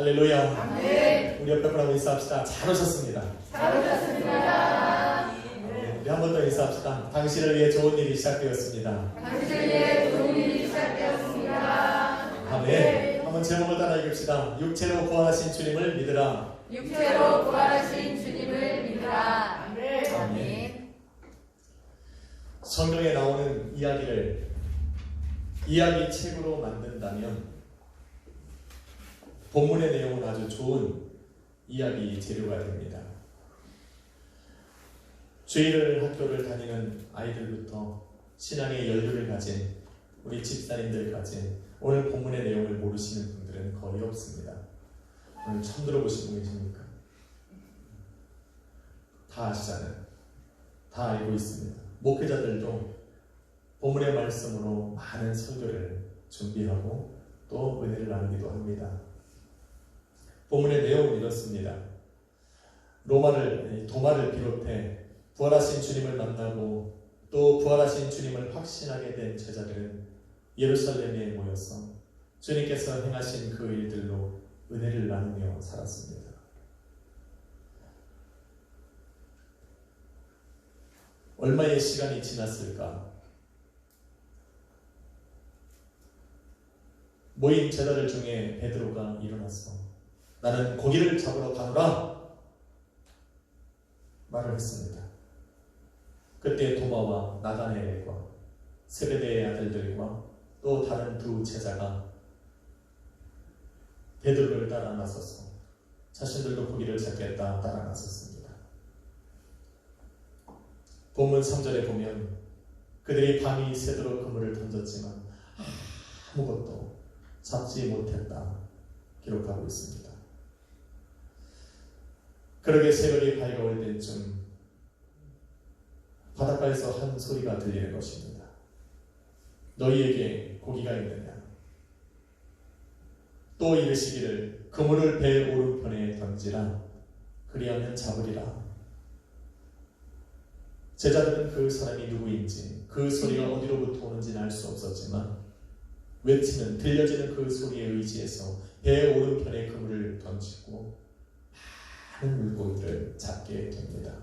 할렐루야. 아멘. 우리 옆에 분하고 인사합시다. 잘 오셨습니다. 잘 오셨습니다. 우리 한 번 더 인사합시다. 당신을 위해 좋은 일이 시작되었습니다. 당신을 위해 좋은 일이 시작되었습니다. 아멘. 한번 제목을 따라 읽읍시다. 육체로 부활하신 주님을 믿으라. 육체로 부활하신 주님을 믿으라. 아멘. 아멘. 성경에 나오는 이야기를 이야기 책으로 만든다면 본문의 내용은 아주 좋은 이야기 재료가 됩니다. 주일을 학교를 다니는 아이들부터 신앙의 연륜을 가진 우리 집사님들까지 오늘 본문의 내용을 모르시는 분들은 거의 없습니다. 오늘 처음 들어보신 분 계십니까? 다 아시잖아요. 다 알고 있습니다. 목회자들도 본문의 말씀으로 많은 설교를 준비하고 또 은혜를 나누기도 합니다. 본문의 내용은 이렇습니다. 도마를 비롯해 부활하신 주님을 만나고 또 부활하신 주님을 확신하게 된 제자들은 예루살렘에 모여서 주님께서 행하신 그 일들로 은혜를 나누며 살았습니다. 얼마의 시간이 지났을까? 모인 제자들 중에 베드로가 일어나서 나는 고기를 잡으러 가노라 말을 했습니다. 그때 도마와 나다나엘과 세베대의 아들들과 또 다른 두 제자가 베드로를 따라 나서서 자신들도 고기를 잡겠다 따라 나섰습니다. 본문 3절에 보면 그들이 밤이 새도록 그물을 던졌지만 아무것도 잡지 못했다 기록하고 있습니다. 그러게 새벽이 밝아올 때쯤 바닷가에서 한 소리가 들리는 것입니다. 너희에게 고기가 있느냐? 또 이르시기를 그물을 배 오른편에 던지라 그리하면 잡으리라. 제자들은 그 사람이 누구인지 그 소리가 어디로부터 오는지는 알 수 없었지만 외치는 들려지는 그 소리에 의지해서 배 오른편에 그물을 던지고 많은 물고기를 잡게 됩니다.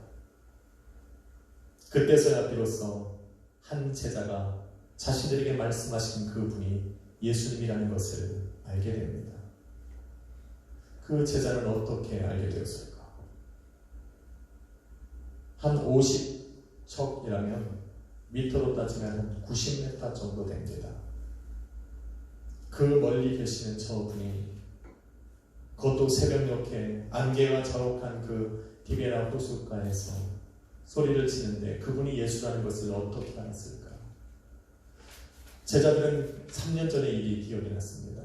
그때서야 비로소 한 제자가 자신들에게 말씀하신 그 분이 예수님이라는 것을 알게 됩니다. 그 제자는 어떻게 알게 되었을까? 한 50척이라면 미터로 따지면 한 90m 정도 됩니다. 그 멀리 계시는 저분이 그것도 새벽녘에 안개가 자욱한 그 디베라 호숫가에서 소리를 치는데 그분이 예수라는 것을 어떻게 알았을까? 제자들은 3년 전의 일이 기억이 났습니다.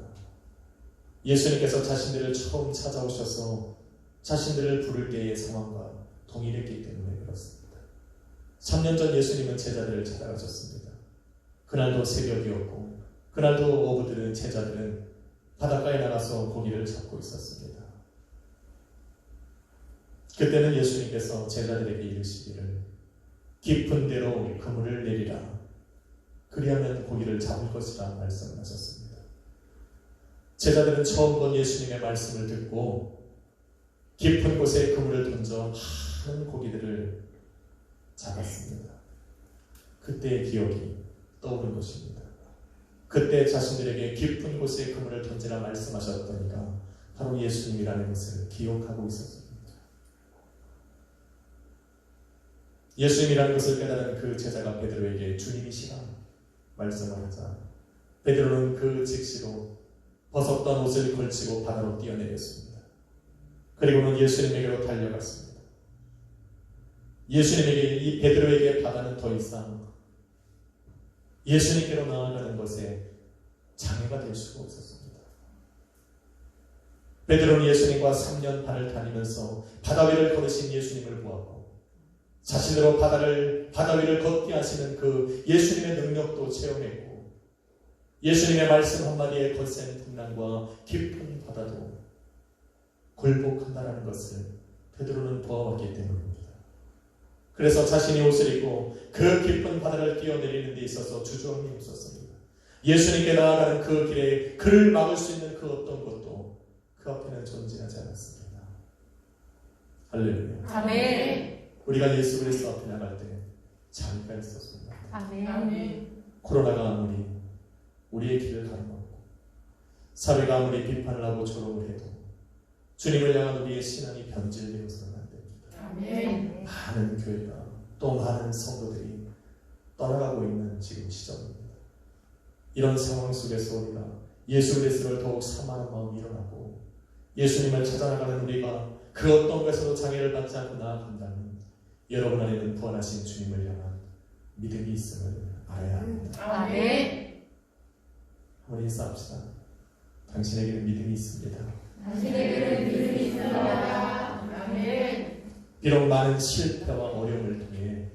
예수님께서 자신들을 처음 찾아오셔서 자신들을 부를 때의 상황과 동일했기 때문에 그렇습니다. 3년 전 예수님은 제자들을 찾아가셨습니다. 그날도 새벽이었고 그날도 어부들은 제자들은 바닷가에 나가서 고기를 잡고 있었습니다. 그때는 예수님께서 제자들에게 이르시기를 깊은 데로 그물을 내리라 그리하면 고기를 잡을 것이라 말씀을 하셨습니다. 제자들은 처음 본 예수님의 말씀을 듣고 깊은 곳에 그물을 던져 많은 고기들을 잡았습니다. 그때의 기억이 떠오른 것입니다. 그때 자신들에게 깊은 곳에 그물을 던지라 말씀하셨더니가 바로 예수님이라는 것을 기억하고 있었습니다. 예수님이라는 것을 깨달은 그 제자가 베드로에게 주님이시라 말씀을 하자 베드로는 그 즉시로 벗었던 옷을 걸치고 바다로 뛰어내렸습니다. 그리고는 예수님에게로 달려갔습니다. 예수님에게 이 베드로에게 바다는 더 이상 예수님께로 나아가는 것에 장애가 될 수가 없었습니다. 베드로는 예수님과 3년 반을 다니면서 바다 위를 걸으신 예수님을 보았고 자신으로 바다 위를 걷게 하시는 그 예수님의 능력도 체험했고 예수님의 말씀 한마디에 거센 풍랑과 깊은 바다도 굴복한다는 것을 베드로는 보아왔기 때문입니다. 그래서 자신이 옷을 입고 그 깊은 바다를 뛰어내리는 데 있어서 주저함이 없었습니다. 예수님께 나아가는 그 길에 그를 막을 수 있는 그 어떤 것도 그 앞에는 존재하지 않았습니다. 할렐루야. 아멘. 우리가 예수 그리스도 앞에 나갈 때 자리가 있었습니다. 아멘. 코로나가 아무리 우리의 길을 가로막고 사회가 아무리 비판을 하고 조롱을 해도 주님을 향한 우리의 신앙이 변질되어서는 안 됩니다. 아멘. 많은 교회가 또 많은 성도들이 떠나가고 있는 지금 시점입니다. 이런 상황 속에서 우리가 예수 그리스도를 더욱 사모하는 마음이 일어나고 예수님을 찾아나가는 우리가 그 어떤 것에도 장애를 받지 않고 나아간다면 여러분 안에는 부활하신 주님을 향한 믿음이 있음을 알아야 합니다. 아멘. 한번 인사합시다. 당신에게는 믿음이 있습니다. 당신에게는 믿음이 있습니다. 아멘. 비록 많은 실패와 어려움을 통해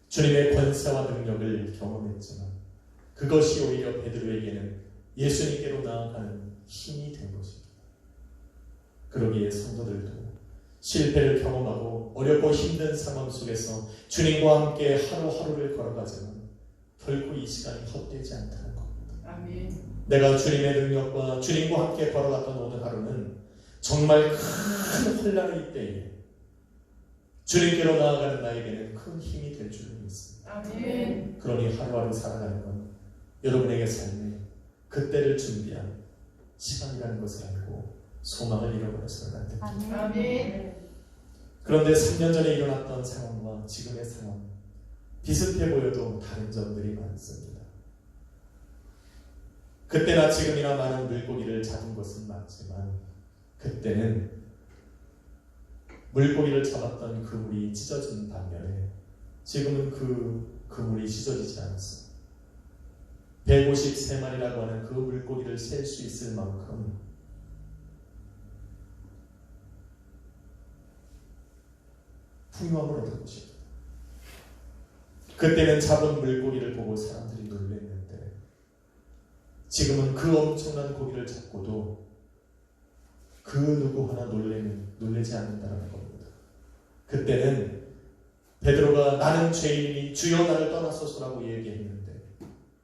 주님의 권세와 능력을 경험했지만 그것이 오히려 베드로에게는 예수님께로 나아가는 힘이 된 것입니다. 그러기에 성도들도 실패를 경험하고 어렵고 힘든 상황 속에서 주님과 함께 하루하루를 걸어가지만 결코 이 시간이 헛되지 않다는 겁니다. 아멘. 내가 주님의 능력과 주님과 함께 걸어갔던 오늘 하루는 정말 큰 혼란의 때에 주님께로 나아가는 나에게는 큰 힘이 될 줄로 믿습니다. 아멘. 그러니 하루하루 살아가는 건 여러분에게 삶에 그때를 준비한 시간이라는 것을 알고 소망을 잃어버려서는 안 됩니다. 아멘. 그런데 3년 전에 일어났던 상황과 지금의 상황 비슷해 보여도 다른 점들이 많습니다. 그때나 지금이나 많은 물고기를 잡은 것은 맞지만 그때는 물고기를 잡았던 그물이 찢어진 반면에 지금은 그 그물이 찢어지지 않았어요. 153마리라고 하는 그 물고기를 셀 수 있을 만큼 풍요함을 얻은 것입니다. 그때는 잡은 물고기를 보고 사람들이 놀랐는데 지금은 그 엄청난 고기를 잡고도 그 누구 하나 놀라지 않는다는 겁니다. 그때는 베드로가 나는 죄인이니 주여 나를 떠나소서라고 얘기했는데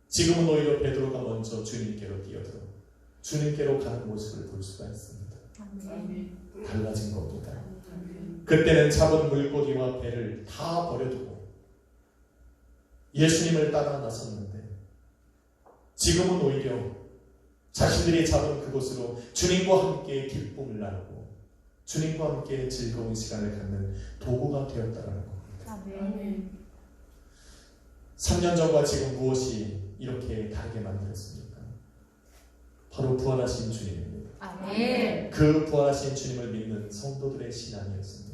지금은 오히려 베드로가 먼저 주님께로 뛰어들어 주님께로 가는 모습을 볼 수가 있습니다. 아멘. 달라진 겁니다. 그때는 잡은 물고기와 배를 다 버려두고 예수님을 따라 나섰는데 지금은 오히려 자신들이 잡은 그곳으로 주님과 함께 기쁨을 나누고 주님과 함께 즐거운 시간을 갖는 도구가 되었다는 겁니다. 아멘. 3년 전과 지금 무엇이 이렇게 다르게 만들었습니까? 바로 부활하신 주님입니다. 아멘. 그 부활하신 주님을 믿는 성도들의 신앙이었습니다.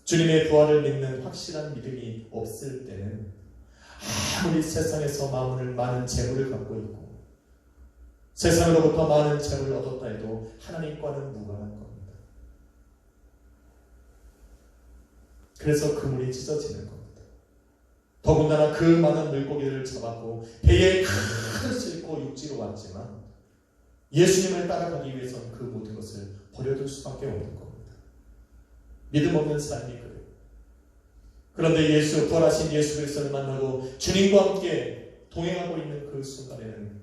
주님의 부활을 믿는 확실한 믿음이 없을 때는 아무리 세상에서 많은 재물을 갖고 있고 세상으로부터 많은 재물을 얻었다 해도 하나님과는 무관한 겁니다. 그래서 그물이 찢어지는 겁니다. 더군다나 그 많은 물고기들을 잡았고 배에 가득 싣고 육지로 왔지만 예수님을 따라가기 위해서는 그 모든 것을 버려둘 수밖에 없는 겁니다. 믿음 없는 삶이 그래요. 그런데 부활하신 예수 그리스도를 만나고 주님과 함께 동행하고 있는 그 순간에는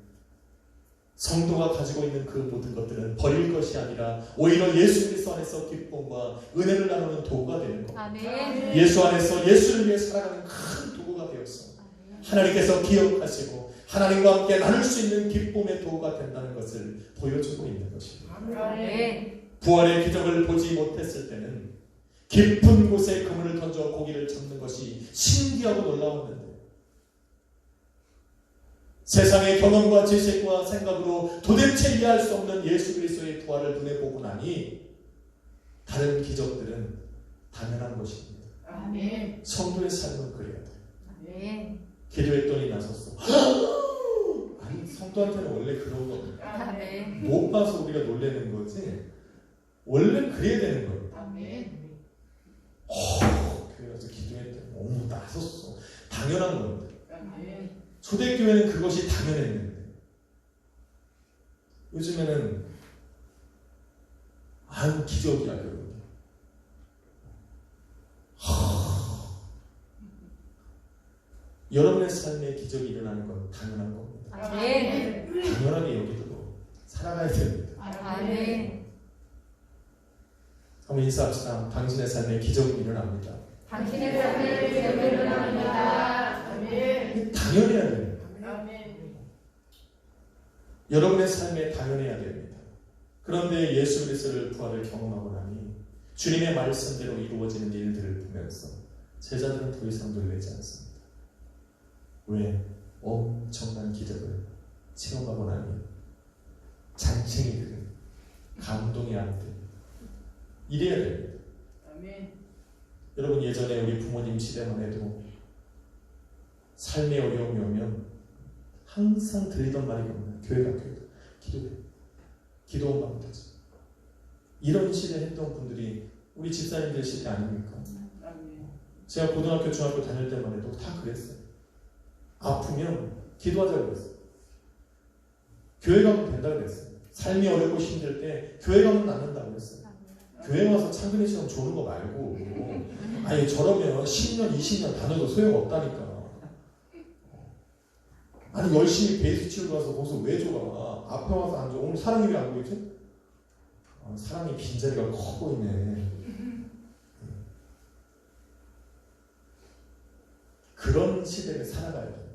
성도가 가지고 있는 그 모든 것들은 버릴 것이 아니라 오히려 예수 그리스도 안에서 기쁨과 은혜를 나누는 도구가 되는 겁니다. 아멘. 예수 안에서 예수를 위해 살아가는 큰 도구가 되었어. 하나님께서 기억하시고 하나님과 함께 나눌 수 있는 기쁨의 도구가 된다는 것을 보여주고 있는 것입니다. 아멘. 부활의 기적을 보지 못했을 때는 깊은 곳에 그물을 던져 고기를 잡는 것이 신기하고 놀라웠는데 세상의 경험과 지식과 생각으로 도대체 이해할 수 없는 예수 그리스도의 부활을 눈에 보고 나니 다른 기적들은 당연한 것입니다. 아멘. 성도의 삶은 그래야 돼요. 아멘. 기도했더니 나섰어. 아니 성도한테는 원래 그런 겁니다. 아멘. 못 봐서 우리가 놀라는 거지 원래 그래야 되는 거예요. 아멘. 교회 가서 기도했더니 너무 나섰어. 당연한 겁니다. 아멘. 초대교회는 그것이 당연했는데 요즘에는 아유 기적이야 여러분. 여러분의 삶에 기적이 일어나는 건 당연한 겁니다. 아멘. 당연하게 여기도 살아가야 됩니다. 아멘. 한번 인사합시다. 당신의 삶에 기적은 일어납니다. 당신의 삶에 기적이 일어납니다. 아멘. 당연해야 됩니다. 아멘. 여러분의 삶에 당연해야 됩니다. 그런데 예수 그리스도를 부활을 경험하고 나니 주님의 말씀대로 이루어지는 일들을 보면서 제자들은 더 이상 놀라지 않습니다. 왜? 엄청난 기적을 체험하고 나니 잔챙이 들은 감동이 안 됩니다. 이래야 됩니다. 아멘. 여러분 예전에 우리 부모님 시대만 해도 삶의 어려움이 오면 항상 들리던 말이 뭐냐? 교회가 기도해. 기도만 못하지. 이런 시대 했던 분들이 우리 집사님들 시대 아닙니까? 아멘. 제가 고등학교, 중학교 다닐 때만 해도 다 그랬어요. 아프면 기도하자고 그랬어요. 교회 가면 된다고 그랬어요. 삶이 어렵고 힘들 때 교회 가면 낫는다고 그랬어요. 교회 와서 창근이 시험 조는 거 말고 아니 저러면 10년, 20년 다녀도 소용없다니까. 아니 열심히 베이스 치우고 가서 거기서 왜 좋아? 앞에 와서 앉아. 오늘 사랑이 왜 안 보이지? 사랑이 빈자리가 커 보이네. 그런 시대를 살아가야 됩니다.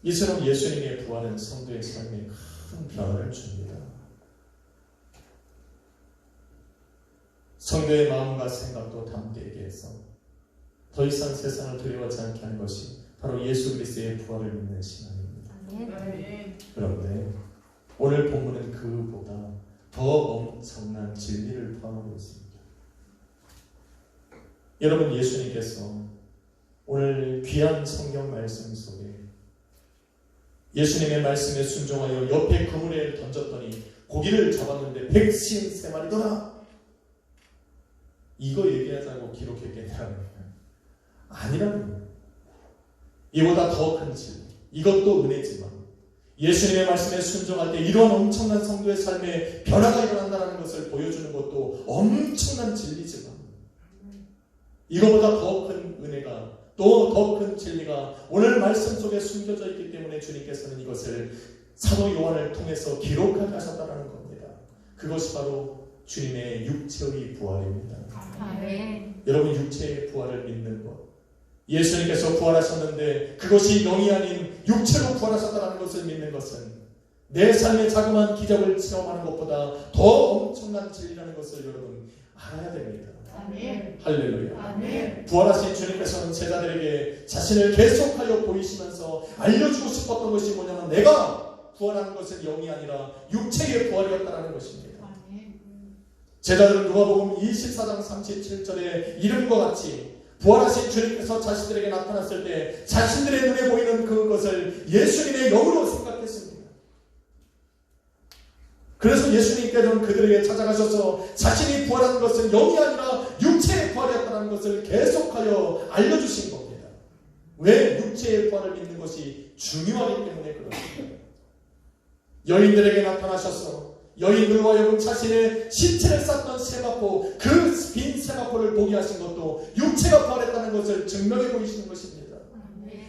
이처럼 예수님의 부활은 성도의 삶에 큰 변화를 줍니다. 성도의 마음과 생각도 담대하게 해서 더 이상 세상을 두려워하지 않게 하는 것이 바로 예수 그리스도의 부활을 믿는 신앙입니다. 아멘. 그런데 오늘 본문은 그보다 더 엄청난 진리를 포함하고 있습니다. 여러분 예수님께서 오늘 귀한 성경 말씀 속에 예수님의 말씀에 순종하여 옆에 그물에 던졌더니 고기를 잡았는데 153마리더라. 이거 얘기하자고 기록했겠냐면 아니라는 거예요. 이보다 더 큰 진리, 이것도 은혜지만 예수님의 말씀에 순종할 때 이러한 엄청난 성도의 삶에 변화가 일어난다는 것을 보여주는 것도 엄청난 진리지만 이거보다 더 큰 은혜가 또 더 큰 진리가 오늘 말씀 속에 숨겨져 있기 때문에 주님께서는 이것을 사도 요한을 통해서 기록하게 하셨다는 겁니다. 그것이 바로 주님의 육체의 부활입니다. 아멘. 여러분 육체의 부활을 믿는 것, 예수님께서 부활하셨는데 그것이 영이 아닌 육체로 부활하셨다는 것을 믿는 것은 내 삶의 자그마한 기적을 체험하는 것보다 더 엄청난 진리라는 것을 여러분 알아야 됩니다. 아멘. 할렐루야. 아멘. 부활하신 주님께서는 제자들에게 자신을 계속하여 보이시면서 알려주고 싶었던 것이 뭐냐면 내가 부활하는 것은 영이 아니라 육체의 부활이었다는 것입니다. 아멘. 제자들은 누가복음 24장 37절의 이름과 같이 부활하신 주님께서 자신들에게 나타났을 때 자신들의 눈에 보이는 그것을 예수님의 영으로 생각했습니다. 그래서 예수님께서는 그들에게 찾아가셔서 자신이 부활한 것은 영이 아니라 육체의 부활이었다는 것을 계속하여 알려주신 겁니다. 왜? 육체의 부활을 믿는 것이 중요하기 때문에 그렇습니다. 여인들에게 나타나셔서 여인들과 여러분 자신의 신체를 쌓던 세마포, 그 빈 세마포를 보게 하신 것도 육체가 부활했다는 것을 증명해 보이시는 것입니다.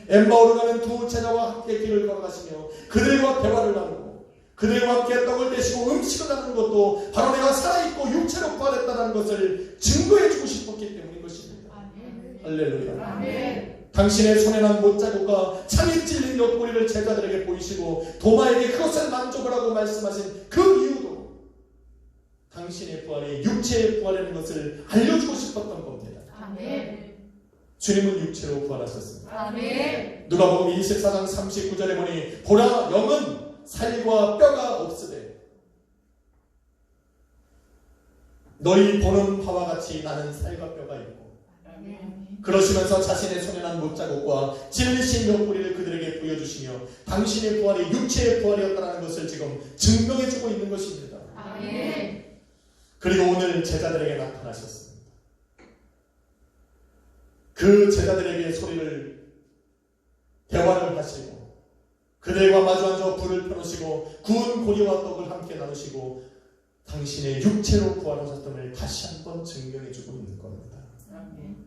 엠마오로 가는 두 제자와 함께 길을 걸어가시며 그들과 대화를 나누고 그들과 함께 떡을 떼시고 음식을 나누는 것도 바로 내가 살아있고 육체로 부활했다는 것을 증거해 주고 싶었기 때문인 것입니다. 할렐루야. 아멘. 당신의 손에 난 못자국과 참이 찔린 옆구리를 제자들에게 보이시고 도마에게 그것을 만져보라고 말씀하신 그 이유도 당신의 부활이 육체의 부활이라는 것을 알려주고 싶었던 겁니다. 아멘. 주님은 육체로 부활하셨습니다. 아멘. 누가복음 24장 39절에 보니 보라 영은 살과 뼈가 없으되 너희 보는 바와 같이 나는 살과 뼈가 있고 아멘. 그러시면서 자신의 손에 난 못자국과 찔리신 옆구리를 그들에게 보여주시며 당신의 부활이 육체의 부활이었다는 것을 지금 증명해주고 있는 것입니다. 아멘. 그리고 오늘 제자들에게 나타나셨습니다. 그 제자들에게 소리를 대화를 하시고 그들과 마주 앉아 불을 펴놓으시고 구운 고기와 떡을 함께 나누시고 당신의 육체로 부활하셨음을 다시 한번 증명해주고 있는 겁니다. 아멘.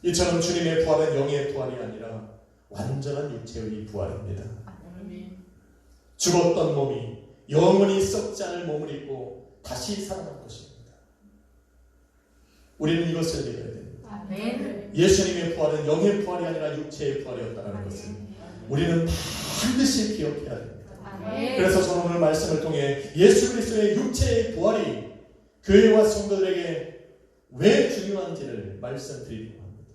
이처럼 주님의 부활은 영의 부활이 아니라 완전한 육체의 부활입니다. 아멘. 죽었던 몸이 영원히 썩지 않을 몸을 입고 다시 살아난 것입니다. 우리는 이것을 믿어야 됩니다. 아멘. 예수님의 부활은 영의 부활이 아니라 육체의 부활이었다는 것을 우리는 반드시 기억해야 됩니다. 아멘. 그래서 저는 오늘 말씀을 통해 예수 그리스도의 육체의 부활이 교회와 성도들에게 왜 중요한지를 말씀드리려고 합니다.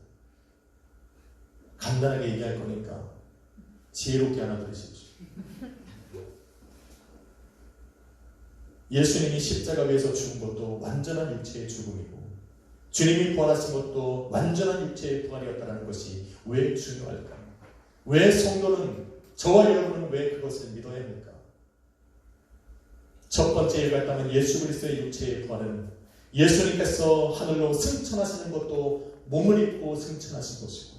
간단하게 얘기할 거니까 지혜롭게 하나 들으십시오. 예수님이 십자가 위에서 죽은 것도 완전한 육체의 죽음이고 주님이 부활하신 것도 완전한 육체의 부활이었다는 것이 왜 중요할까? 왜 성도는, 저와 여러분은 왜 그것을 믿어야 합니까? 첫 번째 이유가 있다면 예수 그리스도의 육체의 부활은 예수님께서 하늘로 승천하시는 것도 몸을 입고 승천하신 것이고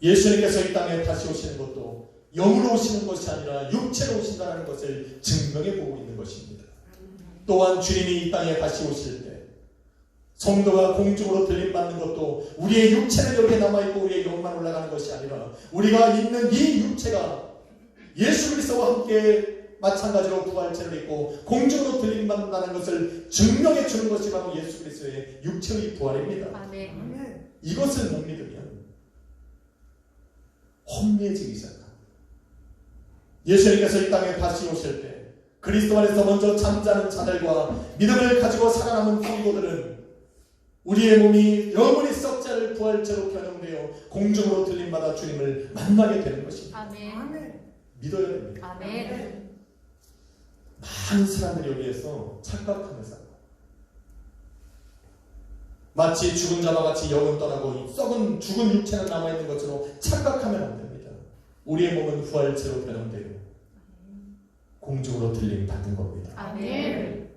예수님께서 이 땅에 다시 오시는 것도 영으로 오시는 것이 아니라 육체로 오신다는 것을 증명해 보고 있는 것입니다. 또한 주님이 이 땅에 다시 오실 때 성도가 공중으로 들림받는 것도 우리의 육체는 여기에 남아있고 우리의 영만 올라가는 것이 아니라 우리가 있는 이 육체가 예수 그리스도와 함께 마찬가지로 부활체를 입고 공중으로 들림받는다는 것을 증명해 주는 것이 바로 예수 그리스도의 육체의 부활입니다. 아멘. 이것을 못 믿으면 혼미해지기 시작합니다. 예수님께서 이 땅에 다시 오실 때 그리스도 안에서 먼저 잠자는 자들과 믿음을 가지고 살아남은 성도들은 우리의 몸이 영원히 썩지 않을 부활체로 변형되어 공중으로 들림받아 주님을 만나게 되는 것입니다. 아멘. 믿어야 됩니다. 아멘. 많은 사람들이 여기에서 착각하면서 마치 죽은 자와 같이 영은 떠나고 썩은 죽은 육체는 남아있는 것처럼 착각하면 안 됩니다. 우리의 몸은 부활체로 변형되어 공중으로 들림받는 겁니다. 아멘.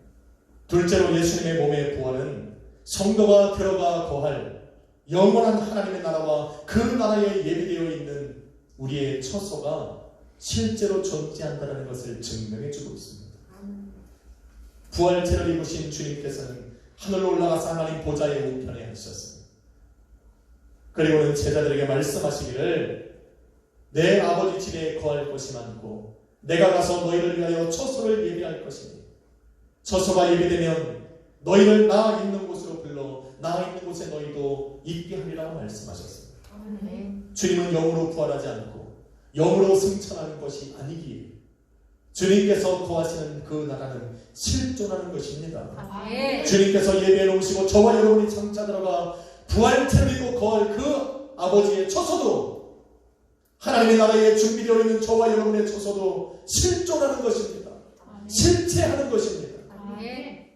둘째로 예수님의 몸의 부활은 성도가 들어가 거할 영원한 하나님의 나라와 그 나라에 예비되어 있는 우리의 처소가 실제로 존재한다는 것을 증명해 주고 있습니다. 부활체를 입으신 주님께서는 하늘로 올라가서 하나님 보좌의 우편에 앉으셨습니다. 그리고는 제자들에게 말씀하시기를 내 아버지 집에 거할 것이 많고 내가 가서 너희를 위하여 처소를 예비할 것이니 처소가 예비되면 너희를 나 있는 곳으로 불러 나 있는 곳에 너희도 있게 하리라 말씀하셨습니다. 아멘. 주님은 영으로 부활하지 않고 영으로 승천하는 것이 아니기에 주님께서 거하시는 그 나라는 실존하는 것입니다. 아멘. 주님께서 예배해 놓으시고 저와 여러분이 장차 들어가 부활체를 입고 거할 그 아버지의 처소도 하나님의 나라에 준비되어 있는 저와 여러분의 처소도 실존하는 것입니다. 실체하는 것입니다. 아멘.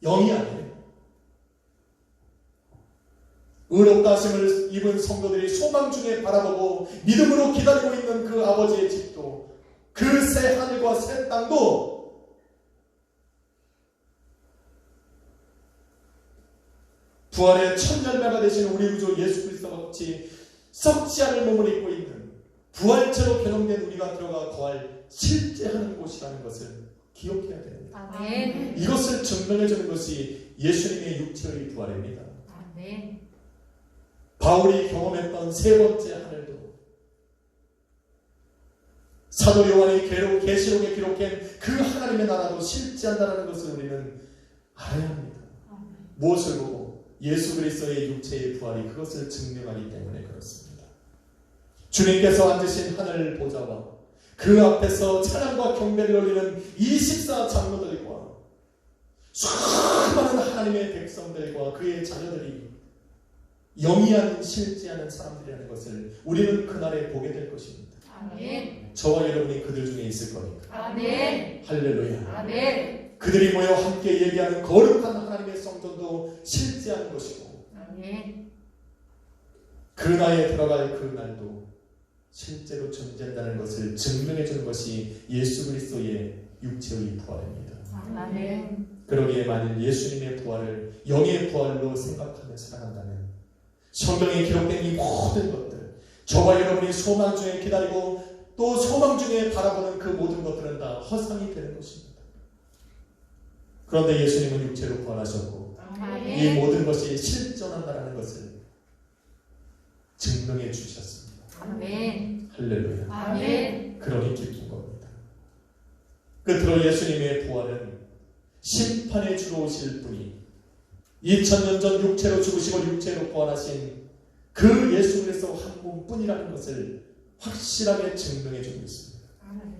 영이 아니에요. 의롭다 하심을 입은 성도들이 소망 중에 바라보고 믿음으로 기다리고 있는 그 아버지의 집도 그 새 하늘과 새 땅도 부활의 첫 열매가 되신 우리 구주 예수 그리스도와 같이 썩지 않을 몸을 입고 있는 부활체로 변형된 우리가 들어가 거할 실제하는 곳이라는 것을 기억해야 됩니다. 아멘. 이것을 증명해 주는 것이 예수님의 육체의 부활입니다. 아멘. 바울이 경험했던 세 번째 하늘도 사도 요한이 계시록에 기록한 그 하나님의 나라도 실제한다는 것을 우리는 알아야 합니다. 무엇을 보고? 예수 그리스도의 육체의 부활이 그것을 증명하기 때문에 그렇습니다. 주님께서 앉으신 하늘 보좌와 그 앞에서 찬양과 경배를 올리는 24 장로들과 수많은 하나님의 백성들과 그의 자녀들이 영이하는 실제하는 사람들이라는 것을 우리는 그날에 보게 될 것입니다. 아멘. 저와 여러분이 그들 중에 있을 거니까. 아멘. 할렐루야. 아멘. 그들이 모여 함께 예배하는 거룩한 하나님의 성전도 실제하는 것이고 아멘. 그 나라에 들어갈 그 날도 실제로 존재한다는 것을 증명해 주는 것이 예수 그리스도의 육체의 부활입니다. 아멘. 그러기에 만일 예수님의 부활을 영의 부활로 생각하며 살아간다면 성경에 기록된 이 모든 것들, 저와 여러분이 소망 중에 기다리고 또 소망 중에 바라보는 그 모든 것들은 다 허상이 되는 것입니다. 그런데 예수님은 육체로 부활하셨고 이 모든 것이 실존한다는 것을 증명해 주셨습니다. 아멘. 할렐루야. 아멘. 그러니 기쁜 겁니다. 끝으로 예수님의 부활은 심판에 주로 오실 분이 2000년 전 육체로 죽으시고 육체로 부활하신 그 예수 그리스도 한 분뿐이라는 것을 확실하게 증명해 주고 있습니다. 아멘.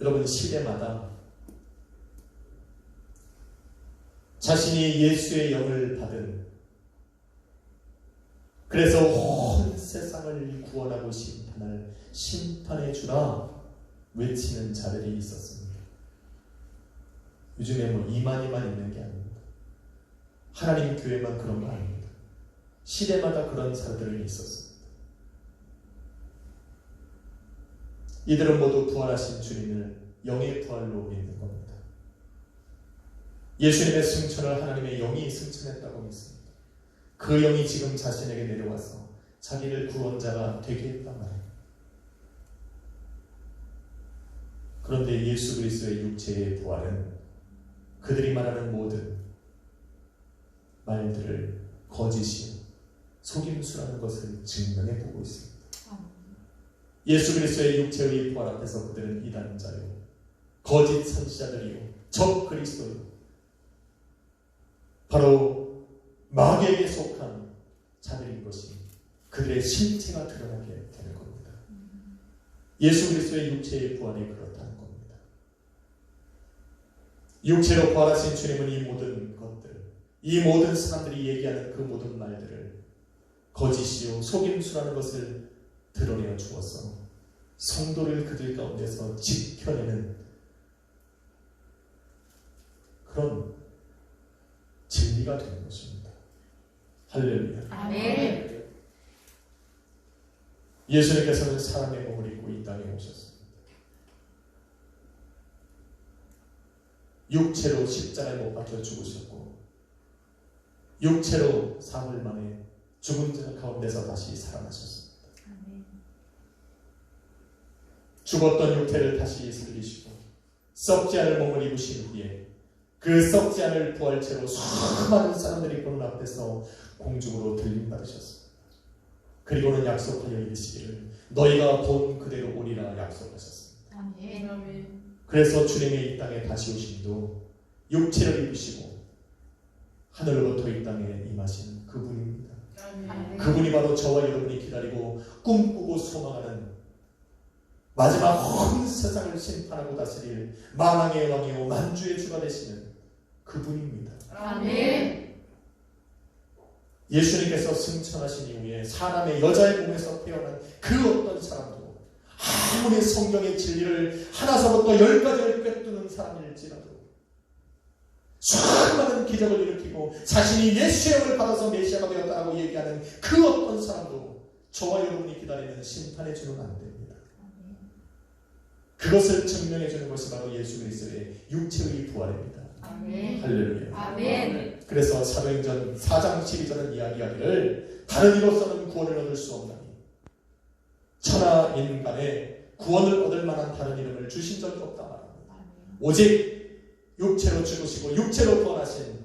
여러분, 시대마다 자신이 예수의 영을 받은, 그래서 온 세상을 구원하고 심판할 심판의 주라 외치는 자들이 있었습니다. 요즘에 뭐 이만희만 있는 게 아닙니다. 하나님 교회만 그런 거 아닙니다. 시대마다 그런 자들이 있었습니다. 이들은 모두 부활하신 주님을 영의 부활로 믿는 겁니다. 예수님의 승천을 하나님의 영이 승천했다고 믿습니다. 그 영이 지금 자신에게 내려와서 자기를 구원자가 되게 했단 말이에요. 그런데 예수 그리스도의 육체의 부활은 그들이 말하는 모든 말들을 거짓이요 속임수라는 것을 증명해 보고 있습니다. 예수 그리스도의 육체의 부활 앞에서 그들은 이단자요, 거짓 선지자들이요, 적 그리스도요, 바로 마귀에게 속한 자들인 것이 그들의 실체가 드러나게 되는 겁니다. 예수 그리스도의 육체의 부활이 그렇다는 겁니다. 육체로 부활하신 주님은 이 모든 것들, 이 모든 사람들이 얘기하는 그 모든 말들을 거짓이요 속임수라는 것을 드러내어 주어서 성도를 그들 가운데서 지켜내는 그런 진리가 되는 것입니다. 할렐루야. 아멘. 예수님께서는 사람의 몸을 입고 이 땅에 오셨습니다. 육체로 십자가에 못 박혀 죽으셨고 육체로 사흘 만에 죽은 자 가운데서 다시 살아나셨습니다. 죽었던 육체를 다시 살리시고 썩지 않을 몸을 입으신 후에 그 썩지 않을 부활체로 수많은 사람들이 보는 앞에서 공중으로 들림받으셨습니다. 그리고는 약속하여 이르시기를 너희가 본 그대로 오리라 약속하셨습니다. 아멘. 그래서 주님의 이 땅에 다시 오심도 육체를 입으시고 하늘로부터 이 땅에 임하신 그분입니다. 아멘. 그분이 바로 저와 여러분이 기다리고 꿈꾸고 소망하는 마지막 온 세상을 심판하고 다스릴 만왕의 왕이요 만주의 주가 되시는 그분입니다. 아멘. 예수님께서 승천하신 이후에 사람의 여자의 몸에서 태어난 그 어떤 사람도 아무리 성경의 진리를 하나서부터 10가지를 꿰뚫는 사람일지라도 수많은 기적을 일으키고 자신이 예수의 영을 받아서 메시아가 되었다고 얘기하는 그 어떤 사람도 저와 여러분이 기다리는 심판의 주는 안 됩니다. 그것을 증명해 주는 것이 바로 예수 그리스도의 육체의 부활입니다. 아멘. 할렐루야. 아멘. 그래서 사도행전 4장 12절은 이야기하기를 다른 이로서는 구원을 얻을 수 없나니 천하 인간에 구원을 얻을 만한 다른 이름을 주신 적이 없다 말합니다. 오직 육체로 죽으시고 육체로 부활하신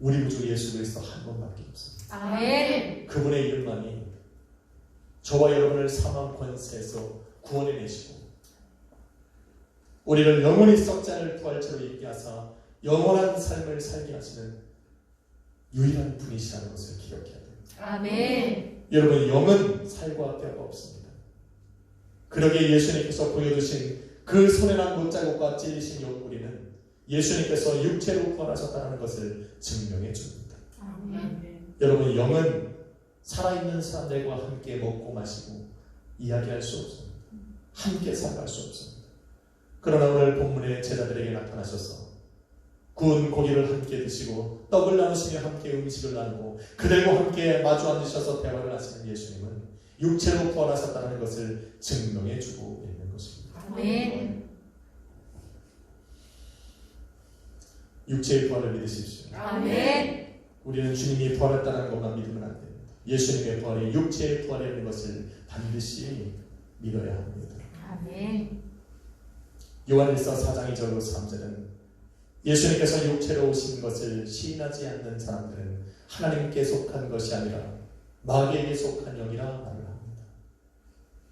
우리 구주 예수 그리스도 한 분밖에 없습니다. 아멘. 그분의 이름만이 저와 여러분을 사망 권세에서 구원해내시고 우리를 영원히 썩지 않을 부활체로 있게 하사 영원한 삶을 살게 하시는 유일한 분이시라는 것을 기억해야 됩니다. 아멘. 여러분, 영은 살과 뼈가 없습니다. 그러기에 예수님께서 보여주신 그 손에 난 못자국과 찔리신 옆구리는 예수님께서 육체로 부활하셨다는 것을 증명해 줍니다. 아멘. 여러분, 영은 살아있는 사람들과 함께 먹고 마시고 이야기할 수 없습니다. 함께 살아갈 수 없습니다. 그러나 오늘 본문의 제자들에게 나타나셔서 구운 고기를 함께 드시고 떡을 나누시며 함께 음식을 나누고 그들과 함께 마주 앉으셔서 대화를 하시는 예수님은 육체로 부활하셨다는 것을 증명해 주고 있는 것입니다. 아멘. 육체의 부활을 믿으십시오. 아멘. 우리는 주님이 부활했다는 것만 믿으면 안 됩니다. 예수님의 부활이 육체의 부활이라는 것을 반드시 믿어야 합니다. 아멘. 요한일서 4장 2절로 3절은 예수님께서 육체로 오신 것을 시인하지 않는 사람들은 하나님께 속한 것이 아니라 마귀에게 속한 영이라 말을 합니다.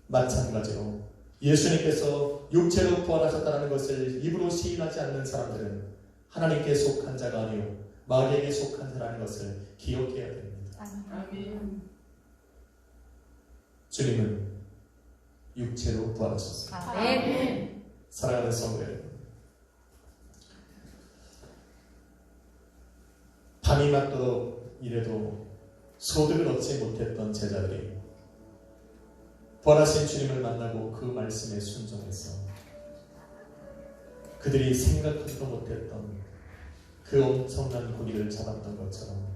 마찬가지로 예수님께서 육체로 부활하셨다는 것을 입으로 시인하지 않는 사람들은 하나님께 속한 자가 아니요 마귀에게 속한 자라는 것을 기억해야 됩니다. 아멘. 주님은 육체로 부활하셨습니다. 아멘. 사랑하는 성도 여러분, 밤이 맞도록 이래도 소득을 얻지 못했던 제자들이 부활하신 주님을 만나고 그 말씀에 순종해서 그들이 생각하지도 못했던 그 엄청난 고기를 잡았던 것처럼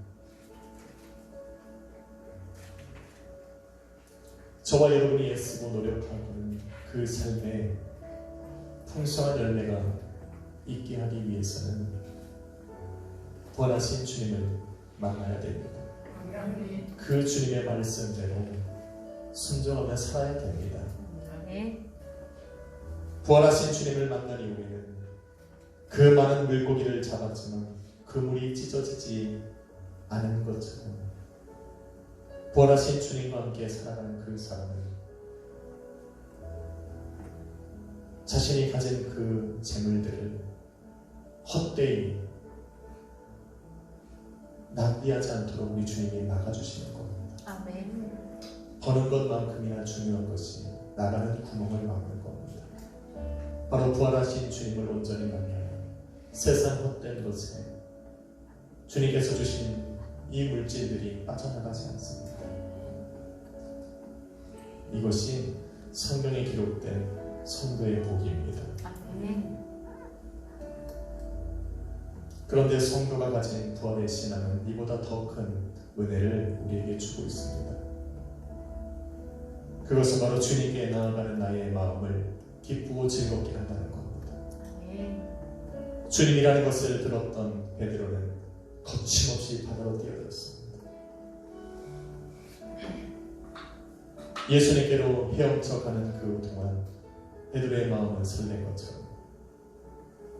저와 여러분이 애쓰고 노력하는 그 삶에 풍성한 열매가 있게 하기 위해서는 부활하신 주님을 만나야 됩니다. 그 주님의 말씀대로 순종하며 살아야 됩니다. 아멘. 부활하신 주님을 만난 이후에는 그 많은 물고기를 잡았지만 그물이 찢어지지 않은 것처럼 부활하신 주님과 함께 살아가는 그 사람은 자신이 가진 그 재물들을 헛되이 낭비하지 않도록 우리 주님이 막아주시는 겁니다. 아멘. 버는 것만큼이나 중요한 것이 나가는 구멍을 막는 겁니다. 바로 부활하신 주님을 온전히 만나야 세상 헛된 것에 주님께서 주신 이 물질들이 빠져나가지 않습니다. 이것이 성경에 기록된 성도의 복입니다. 아멘. 그런데 성도가 가진 부활의 신앙은 이보다 더 큰 은혜를 우리에게 주고 있습니다. 그것은 바로 주님께 나아가는 나의 마음을 기쁘고 즐겁게 한다는 겁니다. 아멘. 주님이라는 것을 들었던 베드로는 거침없이 바다로 뛰어들었습니다. 예수님께로 헤엄쳐 가는 그 동안 베드로의 마음은 설렌 것처럼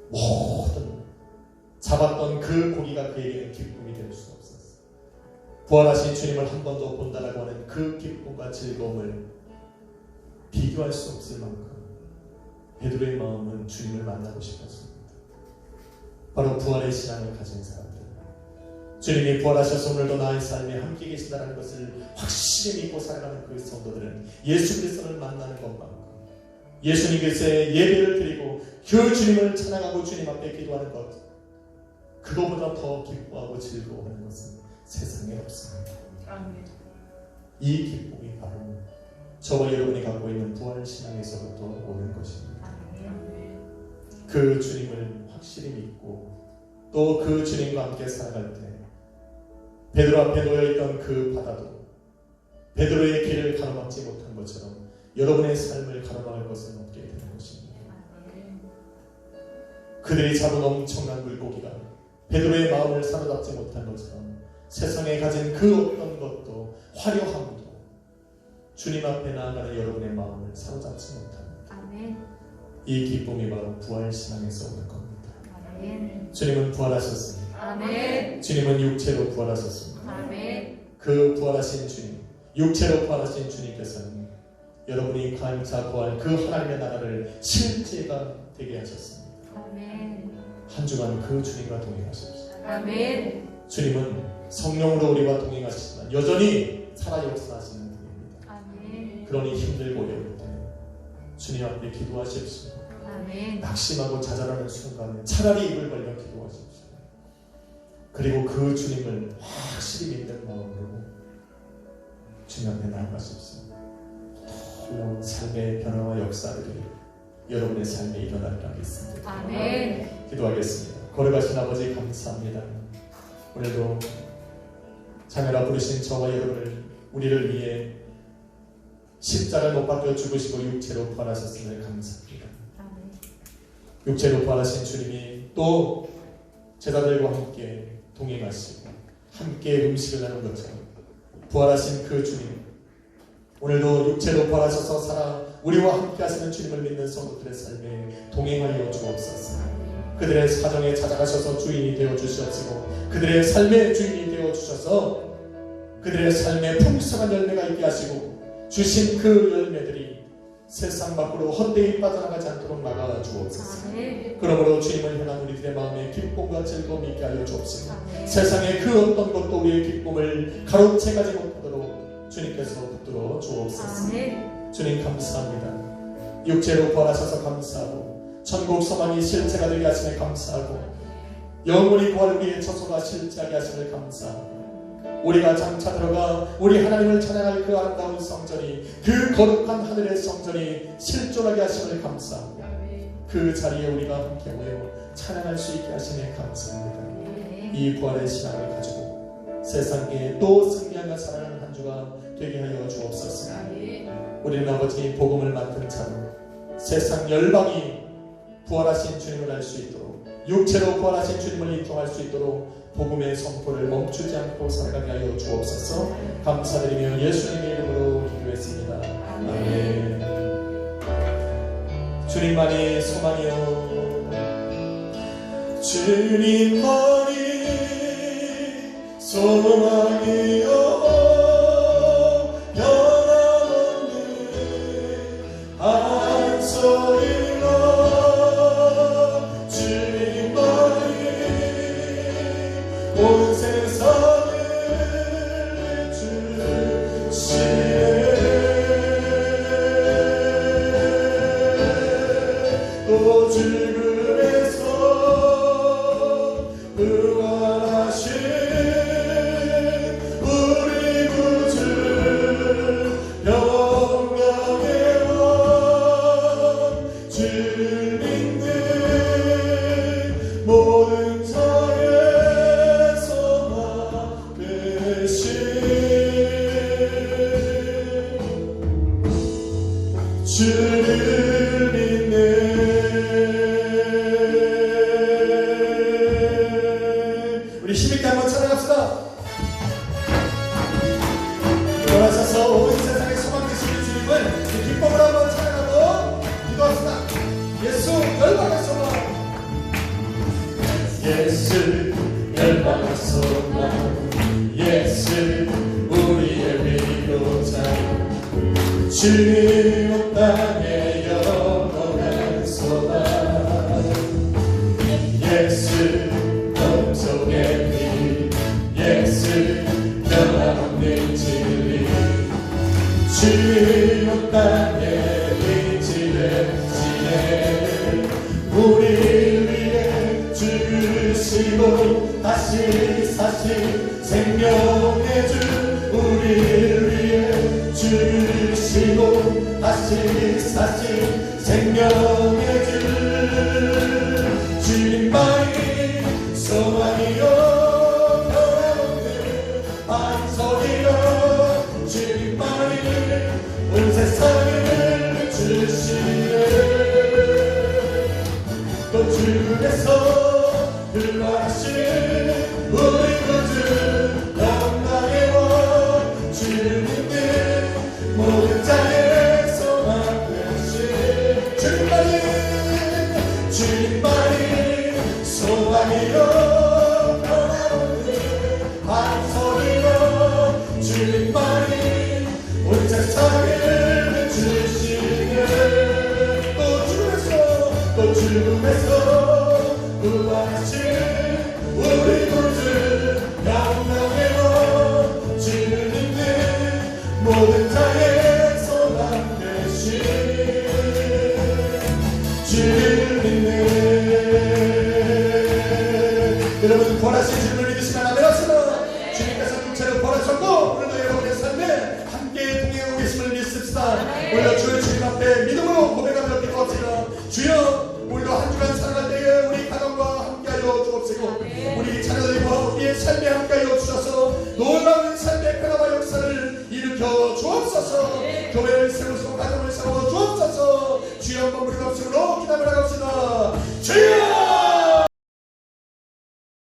모든 잡았던 그 고기가 그에게는 기쁨이 될 수 없었어요. 부활하신 주님을 한 번 더 본다라고 하는 그 기쁨과 즐거움을 비교할 수 없을 만큼 베드로의 마음은 주님을 만나고 싶었습니다. 바로 부활의 신앙을 가진 사람들, 주님이 부활하셔서 오늘도 나의 삶에 함께 계신다는 것을 확실히 믿고 살아가는 그 성도들은 예수 그리스도를 만나는 것만큼 예수님께서의 예배를 드리고 그 주님을 찬양하고 주님 앞에 기도하는 것, 그거보다 더 기뻐하고 즐거워하는 것은 세상에 없습니다. 아멘. 이 기쁨이 바로 저와 여러분이 갖고 있는 부활 신앙에서부터 오는 것입니다. 아멘. 그 주님을 확실히 믿고 또 그 주님과 함께 살아갈 때 베드로 앞에 놓여있던 그 바다도 베드로의 길을 가로막지 못한 것처럼 여러분의 삶을 가로막을 것은 없게 되는 것입니다. 아멘. 그들이 잡은 엄청난 물고기가 베드로의 마음을 사로잡지 못한 것처럼 세상에 가진 그 어떤 것도 화려함도 주님 앞에 나아가는 여러분의 마음을 사로잡지 못합니다. 아멘. 이 기쁨이 바로 부활 신앙에서 오는 겁니다. 아멘. 주님은 부활하셨습니다. 아멘. 주님은 육체로 부활하셨습니다. 아멘. 그 부활하신 주님, 육체로 부활하신 주님께서는 여러분이 감사 구할 그 하나님의 나라를 실제가 되게 하셨습니다. 아멘. 한 주간 그 주님과 동행하십시오. 아멘. 주님은 성령으로 우리와 동행하시지만 여전히 살아 역사하시는 분입니다. 아멘. 그러니 힘들고 어려울 때 주님 앞에 기도하십시오. 아멘. 낙심하고 좌절하는 순간에 차라리 입을 벌려 기도하십시오. 그리고 그 주님을 확실히 믿는 마음으로 주님 앞에 나아가십시오. 놀라운 삶의 변화와 역사들이 여러분의 삶에 일어나리라 믿습니다. 아멘. 기도하겠습니다. 거룩하신 아버지 감사합니다. 오늘도 자매라 부르신 저와 여러분을 우리를 위해 십자가를 못 박혀 죽으시고 육체로 부활하셨음을 감사합니다. 아멘. 육체로 부활하신 주님이 또 제자들과 함께 동행하시고 함께 음식을 나눈 것처럼 부활하신 그 주님, 오늘도 육체로 부활하셔서 살아 우리와 함께 하시는 주님을 믿는 성도들의 삶에 동행하여 주옵소서. 그들의 사정에 찾아가셔서 주인이 되어 주시옵시고 그들의 삶의 주인이 되어 주셔서 그들의 삶에 풍성한 열매가 있게 하시고 주신 그 열매들이 세상 밖으로 헛되이 빠져나가지 않도록 막아 주옵소서. 그러므로 주님을 향한 우리들의 마음에 기쁨과 즐거움이 있게 하여 주옵시고 세상의 그 어떤 것도 우리의 기쁨을 가로채가지 못하도록 주님께서 붙들어 주옵소서. 주님 감사합니다. 육체로 부활하셔서 감사하고 천국 소망이 실체가 되게 하시네 감사하고 영원히 부활 우리의 처소가 실체하게 하시네 감사하고 우리가 장차 들어가 우리 하나님을 찬양할 그 아름다운 성전이 그 거룩한 하늘의 성전이 실존하게 하심을 감사하고 그 자리에 우리가 함께 모여 찬양할 수 있게 하시네 감사합니다. 이 부활의 신앙을 가지고 세상에 또 승리하며 살아가는 한 주가 되게 하여 주옵소서. 우리는 아버지 복음을 맡은 자로 세상 열방이 부활하신 주님을 알 수 있도록 육체로 부활하신 주님을 인정할 수 있도록 복음의 선포를 멈추지 않고 살아가게 하여 주옵소서. 감사드리며 예수님의 이름으로 기도했습니다. 아멘. 주님만이 소망이여 주님만이 소망이여 온 세상을 주시네 또 죽음에서 부활하신 우리 구주 영광의 왕 주를 믿는 모든 자의 주를 믿네. 우리 힘있게 한번 찬양합시다. 돌아서서 온 세상에 소망 되시는 주님을 기쁨으로 한번 찬양하고 기도합시다. 예수 열방의 소망 예수 열방의 소망 예수 우리의 위로자 주님 땅에 영원한 소망 예수 영속의 빛 예수 변함없는 진리 주님 땅에 빛이 되시네 우리를 위해 죽으시고 다시 사신 생명의 주 우리를 위해 죽으시고 다시 사신 생명의 주 주님만이 소망이요 변함없는 반석이요 주님만이 온 세상을 주시네 또 죽음에서 부활하신 우리 구주 영광의 왕 주를 믿는 모든 자의 소망 되신 주님만이 소망이요 변함없는 반석이요 주님만이 온 세상을 주시네 또 죽음에서 부활하신 우리 구주 영광의 왕 주를 믿는 모든 자의 소망 되신 주를 믿네 여러분 부활하신 주님을 믿으시면 아멘 하시라 주님께서 육체로 부활하셨고 오늘도 여러분의 삶에 함께 동행하고 계심을 믿습시다 오히려 주의 주님 앞에 믿음으로 고백하며 기도합시다 주여 오늘도 한 주간 살아갈 때에 우리 가정과 함께하여 주옵시고 우리 자녀들과 우리의 삶에 함께하여 주셔서 놀라운 삶의 변화와 역사를 일으켜 주옵소서 교회를 세우시고 가정을 세워 주옵소서 주여 한번 부르짖음으로